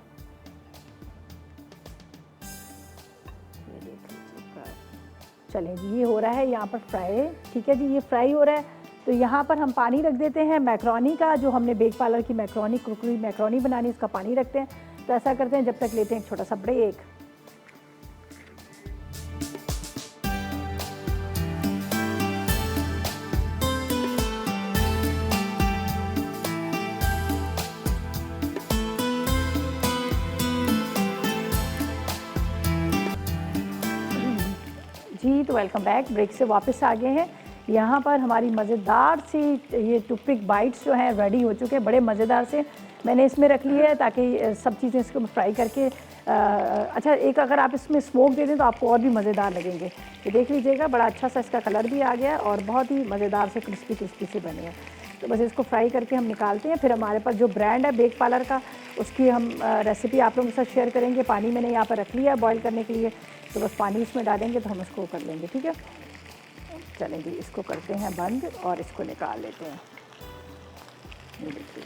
चलें जी, ये हो रहा है यहाँ पर फ्राई। ठीक है जी, ये फ्राई हो रहा है। तो यहाँ पर हम पानी रख देते हैं मैक्रोनी का, जो हमने बेक पार्लर की मैक्रोनी, कुरकुरी मैक्रोनी बनानी, उसका पानी रखते हैं। तो ऐसा करते हैं, जब तक लेते हैं एक छोटा सा ब्रेक। जी, तो वेलकम बैक। ब्रेक से वापस आ गए हैं। यहाँ पर हमारी मज़ेदार सी ये टूथपिक बाइट्स जो हैं रेडी हो चुके हैं, बड़े मज़ेदार से। मैंने इसमें रख लिया है ताकि सब चीज़ें इसको फ्राई करके अच्छा, एक अगर आप इसमें स्मोक दे दें तो आपको और भी मज़ेदार लगेंगे। ये देख लीजिएगा, बड़ा अच्छा सा इसका कलर भी आ गया है और बहुत ही मज़ेदार से क्रिस्पी क्रिस्पी से बने हैं। तो बस इसको फ्राई करके हम निकालते हैं। फिर हमारे पास जो ब्रांड है बेक पार्लर का, उसकी हम रेसिपी आप लोगों के साथ शेयर करेंगे। पानी मैंने यहाँ पर रख लिया है बॉईल करने के लिए, तो बस पानी इसमें डालेंगे तो हम इसको कर लेंगे। ठीक है, चलें जी, इसको करते हैं बंद और इसको निकाल लेते हैं। ये देखिए,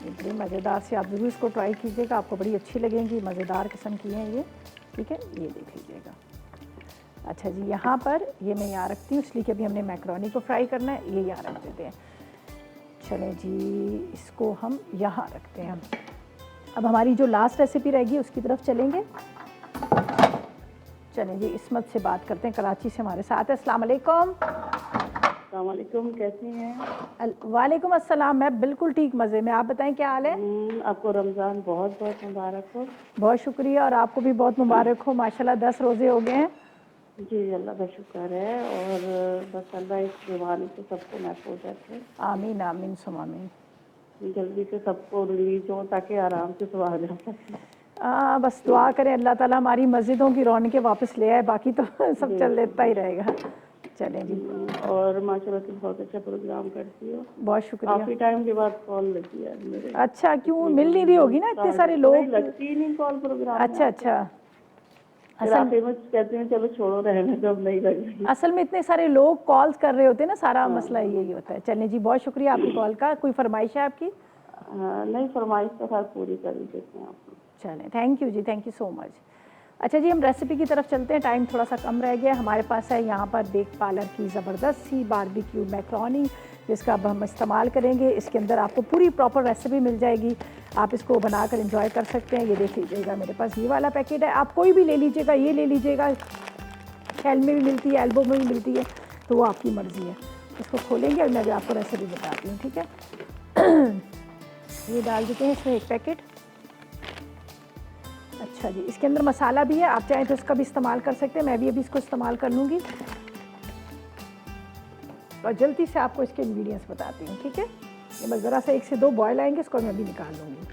ये बड़ी मज़ेदार से, आप ज़रूर इसको ट्राई कीजिएगा, आपको बड़ी अच्छी लगेंगी। मज़ेदार किस्म की हैं ये। ठीक है, ये देख लीजिएगा। अच्छा जी, यहाँ पर ये मैं यहाँ रखती हूँ, इसलिए कि अभी हमने मैक्रोनी को फ्राई करना है। ये यहाँ रख देते हैं। चलें जी, इसको हम यहाँ रखते हैं। अब हमारी जो लास्ट रेसिपी रहेगी उसकी तरफ चलेंगे। चलें जी, इस्मत से बात करते हैं, कराची से हमारे साथ है। अस्सलाम वालेकुम। अस्सलाम वालेकुम, कैसी हैं? वालेकुम अस्सलाम, मैं बिल्कुल ठीक, मज़े में। आप बताएं क्या हाल है? आपको रमज़ान बहुत बहुत मुबारक हो। बहुत शुक्रिया, और आपको भी बहुत मुबारक हो। माशाल्लाह 10 रोज़े हो गए हैं। जी, अल्लाह का शुक्र है। और बस अल्लाह इस बीमारी से सबको महफूज रखे। आमीन आमीन सुम आमीन। जल्दी से सबको रिलीज हो ताकि आराम से सुबह जा सके। बस दुआ करें अल्लाह ताला हमारी मस्जिदों की रौनकें वापस ले आए, बाकी तो सब चल देता ही रहेगा। चलें जी। और माशाल्लाह से बहुत अच्छा प्रोग्राम करती हो। बहुत शुक्रिया। काफ़ी टाइम के बाद कॉल लगी है मेरे। अच्छा, क्यों मिल नहीं रही होगी ना, इतने सारे लोग। लगती ही नहीं कॉल प्रोग्राम। अच्छा अच्छा। असल में कहते हैं चलो छोड़ो, रहने दो, अब नहीं लग रही। असल में इतने सारे लोग कॉल्स कर रहे होते हैं ना, सारा मसला यही होता है। चलें जी, बहुत शुक्रिया आपकी कॉल का। कोई फरमाइश है आपकी? नहीं, फरमाइश तो खैर पूरी कर ही देते हैं आप। चलें, थैंक यू जी, थैंक यू सो मच। अच्छा जी, हम रेसिपी की तरफ चलते हैं, टाइम थोड़ा सा कम रह गया। हमारे पास है यहाँ पर बेक पार्लर की ज़बरदस्त सी बारबेक्यू मैक्रोनी, जिसका अब हम इस्तेमाल करेंगे। इसके अंदर आपको पूरी प्रॉपर रेसिपी मिल जाएगी, आप इसको बनाकर एंजॉय कर सकते हैं। ये देख लीजिएगा, मेरे पास ये वाला पैकेट है, आप कोई भी ले लीजिएगा, ये ले लीजिएगा, शैल में भी मिलती है, एल्बो में भी मिलती है, तो वो आपकी मर्ज़ी है। इसको खोलेंगे और मैं भी आपको रेसिपी बताती हूँ। ठीक है, ये डाल देते हैं इसमें एक पैकेट। अच्छा जी, इसके अंदर मसाला भी है, आप चाहें तो इसका भी इस्तेमाल कर सकते हैं। मैं भी अभी इसको इस्तेमाल कर लूँगी और जल्दी से आपको इसके इंग्रेडिएंट्स बताती हूँ। ठीक है, ये बस ज़रा सा 1 से 2 बॉयल आएंगे, इसको मैं भी निकाल लूँगी।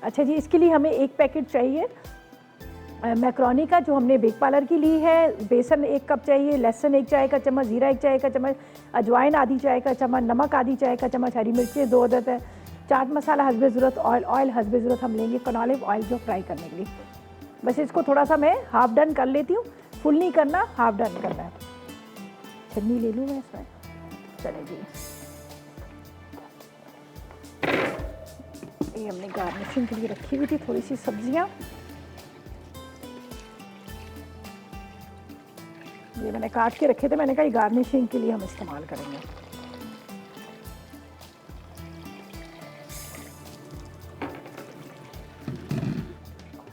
अच्छा जी, इसके लिए हमें 1 पैकेट चाहिए मैक्रोनी का, जो हमने बेक पार्लर की ली है। बेसन 1 कप चाहिए, लहसुन 1 चाय का चम्मच, ज़ीरा 1 चाय का चम्मच, अजवाइन आधी चाय का चम्मच, नमक आधी चाय का चम्मच, हरी मिर्चें 2 अदद है, चाट मसाला हस्बे ज़रूरत, ऑयल हस्बे ज़रूरत हम लेंगे, कनॉलिव ऑयल जो फ्राई करने के लिए। बस इसको थोड़ा सा मैं हाफ डन कर लेती हूँ, फुल नहीं करना, हाफ डन करना है। छन्नी ले लूँ मैं इसमें। चले जी, ये हमने गार्निशिंग के लिए रखी हुई थी थोड़ी सी सब्जियाँ, ये मैंने काट के रखे थे। मैंने कहा गार्निशिंग के लिए हम इस्तेमाल करेंगे।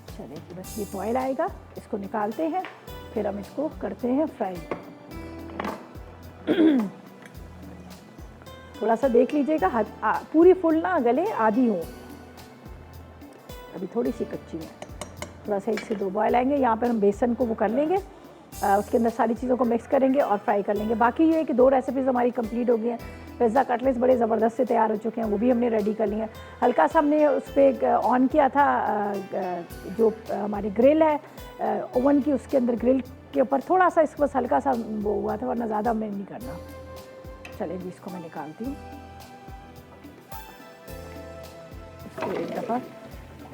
चलिए, बस ये बॉयल आएगा, इसको निकालते हैं, फिर हम इसको करते हैं फ्राई। थोड़ा सा देख लीजिएगा, पूरी फुल ना गले, आधी हो, अभी थोड़ी सी कच्ची है। थोड़ा सा 1 से 2 बॉयल आएंगे। यहाँ पर हम बेसन को वो कर लेंगे, उसके अंदर सारी चीज़ों को मिक्स करेंगे और फ्राई कर लेंगे। बाकी ये है कि 2 रेसिपीज़ हमारी कंप्लीट हो गई हैं। पिज़्ज़ा कटलेट्स बड़े ज़बरदस्त से तैयार हो चुके हैं, वो भी हमने रेडी कर लिए हैं। हल्का सा हमने उस पर ऑन किया था जो हमारी ग्रिल है ओवन की, उसके अंदर ग्रिल के ऊपर थोड़ा सा इसको बस हल्का सा वो हुआ था, वरना ज़्यादा हमें नहीं करना। चलिए जी, इसको मैं निकालती हूँ। इसको एक दफ़ा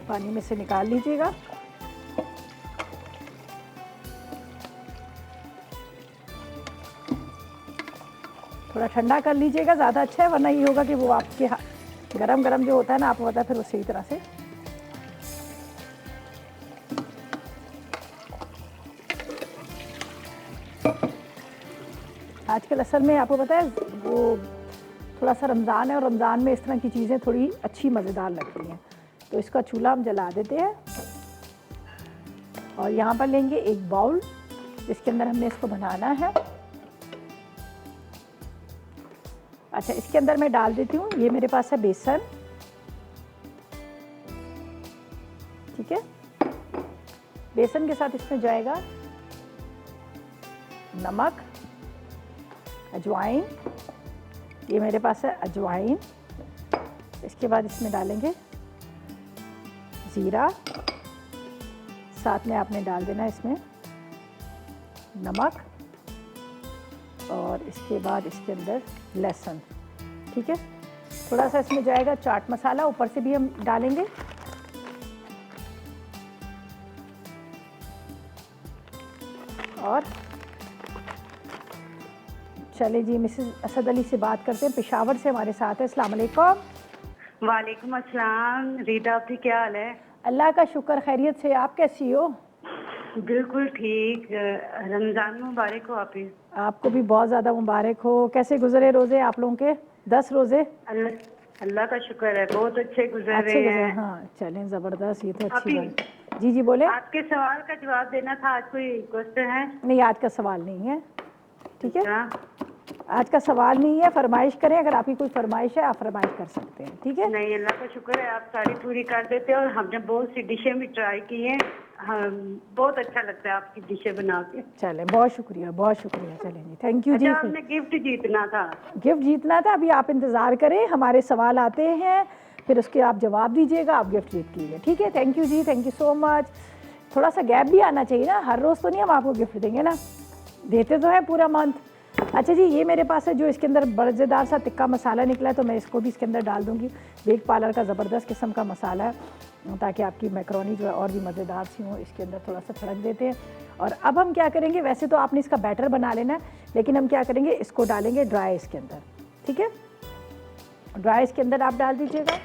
पानी में से निकाल लीजिएगा। थोड़ा ठंडा कर लीजिएगा, ज़्यादा अच्छा है, वरना ये होगा कि वो आपके गरम गरम जो होता है ना, आपको पता है, फिर वो सही तरह से आजकल असल में आपको पता है वो थोड़ा सा रमज़ान है और रमज़ान में इस तरह की चीज़ें थोड़ी अच्छी मज़ेदार लगती हैं। तो इसका चूल्हा हम जला देते हैं और यहाँ पर लेंगे एक बाउल, जिसके अंदर हमने इसको बनाना है। अच्छा, इसके अंदर मैं डाल देती हूँ, ये मेरे पास है बेसन, ठीक है। बेसन के साथ इसमें जाएगा नमक, अजवाइन, ये मेरे पास है अजवाइन। इसके बाद इसमें डालेंगे ज़ीरा, साथ में आपने डाल देना इसमें नमक, और इसके बाद इसके अंदर लहसुन, ठीक है। थोड़ा सा इसमें जाएगा चाट मसाला, ऊपर से भी हम डालेंगे। और चले जी, मिसेस असद अली से बात करते हैं, पेशावर से हमारे साथ है। अस्सलाम वालेकुम। वालेकुम अस्सलाम। रीता, आपकी क्या हाल है? अल्लाह का शुक्र, खैरियत से। आप कैसी हो? बिल्कुल ठीक। रमज़ान मुबारक हो आप ही। आपको भी बहुत ज़्यादा मुबारक हो। कैसे गुजरे रोज़े आप लोगों के? 10 रोज़े? अल्लाह का शुक्र है, बहुत अच्छे गुजर रहे हैं। हाँ, चलें, ज़बरदस्त, ये तो अच्छी अभी बात। जी जी बोले। आपके सवाल का जवाब देना था। आज कोई क्वेश्चन है? नहीं, आज का सवाल नहीं है, ठीक है। अच्छा। आज का सवाल नहीं है, फरमाइश करें, अगर आपकी कोई फरमाइश है आप फरमाइश कर सकते हैं, ठीक है। नहीं, अल्लाह का शुक्र है, आप सारी पूरी कर देते हैं और हमने बहुत सी डिशें भी ट्राई की हैं। बहुत अच्छा लगता है आपकी डिशें बना के। चलें, बहुत शुक्रिया, बहुत शुक्रिया। चलें जी, थैंक यू जी। अच्छा, आपने गिफ्ट जीतना था। गिफ्ट जीतना था, अभी आप इंतज़ार करें, हमारे सवाल आते हैं, फिर उसके आप जवाब दीजिएगा, आप गिफ्ट जीत लीजिए, ठीक है। थैंक यू जी, थैंक यू सो मच। थोड़ा सा गैप भी आना चाहिए ना, हर रोज़ तो नहीं हम आपको गिफ्ट देंगे ना, देते तो हैं पूरा मंथ। अच्छा जी, ये मेरे पास है जो इसके अंदर मज़ेदार सा टिक्का मसाला निकला है, तो मैं इसको भी इसके अंदर डाल दूँगी। बेक पार्लर का ज़बरदस्त किस्म का मसाला है, ताकि आपकी मैकरोनी जो है और भी मज़ेदार सी हो। इसके अंदर थोड़ा सा छिड़क देते हैं। और अब हम क्या करेंगे, वैसे तो आपने इसका बैटर बना लेना है, लेकिन हम क्या करेंगे, इसको डालेंगे ड्राई इसके अंदर, ठीक है। ड्राई इसके अंदर आप डाल दीजिएगा।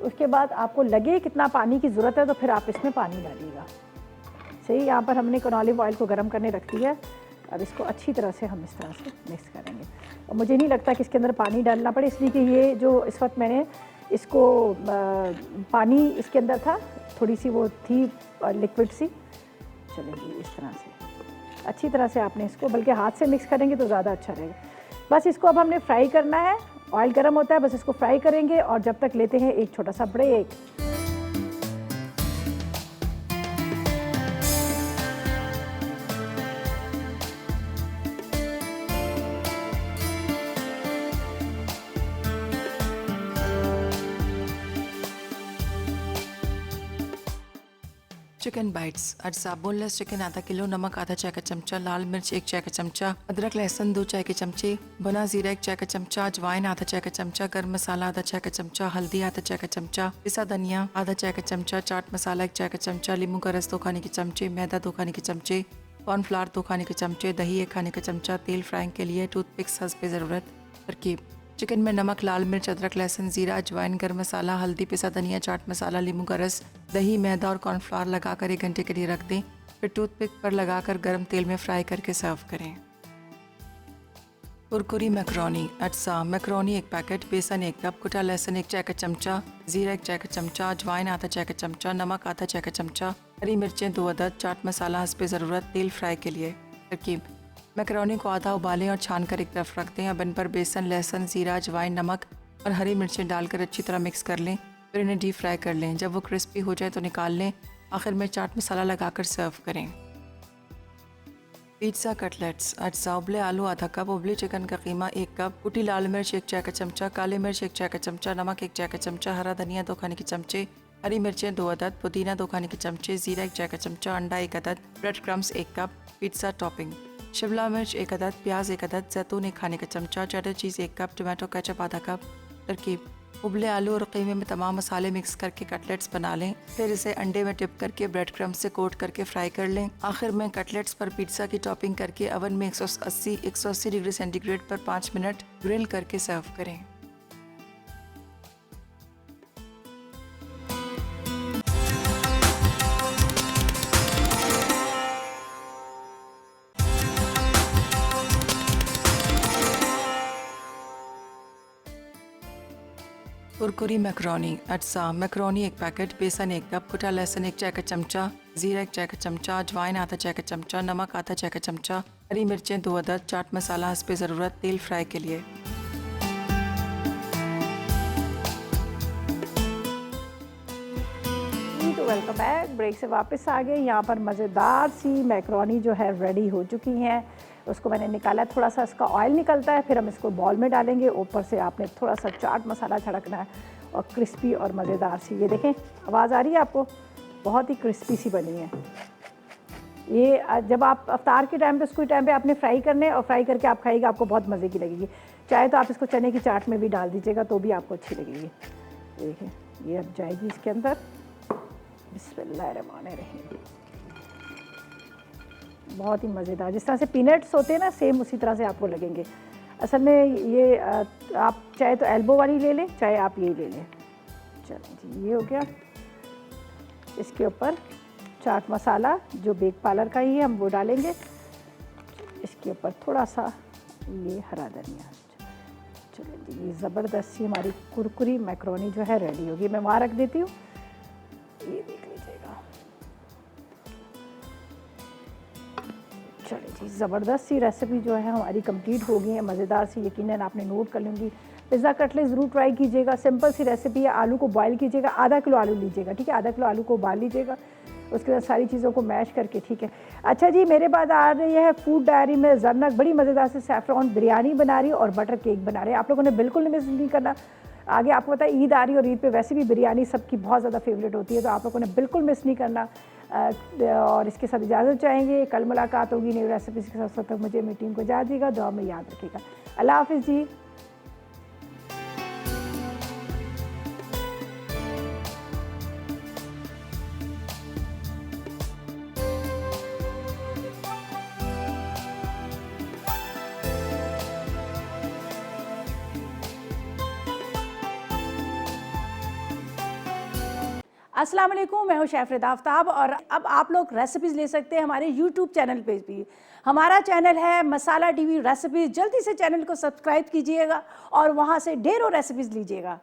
उसके बाद आपको लगे कितना पानी की ज़रूरत है, तो फिर आप इसमें पानी डालिएगा। सही, यहाँ पर हमने ऑलिव ऑयल को गर्म करने रख दिया है। अब इसको अच्छी तरह से हम इस तरह से मिक्स करेंगे। और मुझे नहीं लगता कि इसके अंदर पानी डालना पड़े, इसलिए कि ये जो इस वक्त मैंने इसको पानी इसके अंदर था, थोड़ी सी वो थी लिक्विड सी। चलेगी इस तरह से अच्छी तरह से आपने इसको, बल्कि हाथ से मिक्स करेंगे तो ज़्यादा अच्छा रहेगा। बस इसको अब हमने फ्राई करना है, ऑयल गर्म होता है, बस इसको फ्राई करेंगे। और जब तक लेते हैं एक छोटा सा ब्रेक। Chicken bytes. आज बोनलेस चिकन आधा किलो, नमक आधा चाय का चमचा, लाल मिर्च 1 चाय का चमचा, अदरक लहसुन 2 चाय के चमचे, बना जीरा 1 चाय का चमचा, अजवाइन आधा चाय का चमचा, गर्म मसाला आधा चाय का चमचा, हल्दी आधा चाय का चमचा, पिसा धनिया आधा चाय का चमचा, चाट मसाला 1 चाय का चमचा, नींबू का रस 2 खाने के चमचे, मैदा 2 खाने के चमचे, कॉर्नफ्लावर 2 खाने के चमचे, दही 1 खाने का चमचा, तेल फ्राइंग के लिए, टूथपिक्स हस्ब ज़रूरत। तरकीब: चिकन में नमक, लाल मिर्च, अदरक लहसुन, जीरा, अजवाइन, गर्म मसाला, हल्दी, पिसा धनिया, चाट मसाला, नींबू का रस, दही, मैदा और कॉर्नफ्लावर लगाकर 1 घंटे के लिए रख दें। फिर टूथपिक पर लगाकर गर्म तेल में फ्राई करके सर्व करें। कुरकुरी मैकरोनी। अज्जा: मैकरोनी 1 पैकेट, बेसन 1 कप, कुटा लहसुन 1 चाय का चमचा, जीरा 1 चाय का चमचा, अजवाइन आधा चाय का चमचा, नमक आधा चाय का चमचा, हरी मिर्चें 2 अदद, चाट मसाला हस्ब ज़रूरत, तेल फ्राई के लिए। तरकीब: मैकरोनी को आधा उबालें और छान कर एक तरफ रख दें। अब इन पर बेसन, लहसुन, जीरा, अजवाइन, नमक और हरी मिर्चें डालकर अच्छी तरह मिक्स कर लें। फिर इन्हें डीप फ्राई कर लें। जब वो क्रिस्पी हो जाए तो निकाल लें। आखिर में चाट मसाला लगाकर सर्व करें। पिज़्ज़ा कटलेट्स अज्जा उबले आलू आधा कप, उबले चिकन का कीमा 1 कप, कुटी लाल मिर्च 1 चाय का चमचा, काली मिर्च 1 चाय का चमचा, नमक 1 चाय का चमचा, हरा धनिया 2 खाने के चमचे, हरी मिर्चें 2 अदद, पुदीना 2 खाने के चमचे, जीरा 1 चाय का चमचा, अंडा 1 अदद, bread crumbs 1 cup, pizza topping, Shimla मिर्च 1 अदद, प्याज 1 अदद, जैतून 1 खाने का चमचा, चेडर चीज़ 1 कप, टोमेटो केचप आधा कप। तरकीब: उबले आलू और कीमे में तमाम मसाले मिक्स करके कटलेट्स बना लें, फिर इसे अंडे में टिप करके ब्रेड क्रम्ब से कोट करके फ्राई कर लें। आखिर में कटलेट्स पर पिज़्ज़ा की टॉपिंग करके ओवन में 180 डिग्री सेंटीग्रेड पर 5 मिनट ग्रिल करके सर्व करें। कुरकुरी मैकरोनी अज्जा मैकरोनी 1 पैकेट, बेसन 1 कप, कुटा लहसुन 1 चाय का चमचा, जीरा 1 चाय का चमचा, अजवाइन आधा चाय का चमचा, नमक आधा चाय का चमचा, हरी मिर्चें 2 अदद, चाट मसाला हस्बे ज़रूरत, तेल फ्राई के लिए। तो वेलकम बैक, ब्रेक से वापस आ गए। यहाँ पर मज़ेदार सी मैकरोनी जो है रेडी हो चुकी हैं। उसको मैंने निकाला, थोड़ा सा इसका ऑयल निकलता है, फिर हम इसको बॉल में डालेंगे। ऊपर से आपने थोड़ा सा चाट मसाला छिड़कना है और क्रिस्पी और मज़ेदार सी, ये देखें आवाज़ आ रही है आपको, बहुत ही क्रिस्पी सी बनी है। ये जब आप अफ्तार के टाइम पे उसको टाइम पे आपने फ्राई करने और फ्राई करके आप खाइएगा, आपको बहुत मज़े की लगेगी। चाहे तो आप इसको चने की चाट में भी डाल दीजिएगा तो भी आपको अच्छी लगेगी। देखिए ये अब जाएगी इसके अंदर। बिस्मिल्लाहिर्रहमानिर्रहीम। बहुत ही मज़ेदार, जिस तरह से पीनट्स होते हैं ना, सेम उसी तरह से आपको लगेंगे। असल में ये आप चाहे तो एल्बो वाली ले लें, चाहे आप ये ले लें। चलें जी, ये हो गया। इसके ऊपर चाट मसाला जो बेक पार्लर का ही है, हम वो डालेंगे। इसके ऊपर थोड़ा सा ये हरा धनिया। चलें जी, ये ज़बरदस्त सी हमारी कुरकुरी मैकरोनी जो है रेडी होगी। मैं वहाँ रख देती हूँ, ये देख लीजिएगा। चलिए जी, ज़बरदस्त सी रेसिपी जो है हमारी कंप्लीट हो गई है, मज़ेदार सी। यकीनन आपने नोट कर लूँगी। पिज़्ज़ा कटलेट ज़रूर ट्राई कीजिएगा। सिंपल सी रेसिपी है। आलू को बॉयल कीजिएगा, आधा किलो आलू लीजिएगा, ठीक है। आधा किलो आलू को उबाल लीजिएगा, उसके बाद सारी चीज़ों को मैश करके, ठीक है। अच्छा जी, मेरे बाद आ रही है फूड डायरी में ज़रनक बड़ी मज़ेदार से सैफ़रॉन बिरयानी बना रही है और बटर केक बना रहे हैं। आप लोगों ने बिल्कुल मिस नहीं करना। आगे आपको पता है ईद आ रही है और ईद पे वैसे भी बिरयानी सबकी बहुत ज़्यादा फेवरेट होती है, तो आप लोगों ने बिल्कुल मिस नहीं करना। और इसके साथ इजाज़त चाहेंगे। कल मुलाकात होगी नई रेसिपीज़ के साथ। तक मुझे मेरी टीम को इजाज़त दीजिएगा, दुआ में याद रखिएगा। अल्लाह हाफ़िज़ जी। अस्सलाम वालेकुम, मैं हूँ शेफ़ रिदा आफ्ताब और अब आप लोग रेसिपीज़ ले सकते हैं हमारे यूट्यूब चैनल पे भी। हमारा चैनल है मसाला टीवी रेसिपीज़। जल्दी से चैनल को सब्सक्राइब कीजिएगा और वहाँ से ढेरों रेसिपीज़ लीजिएगा।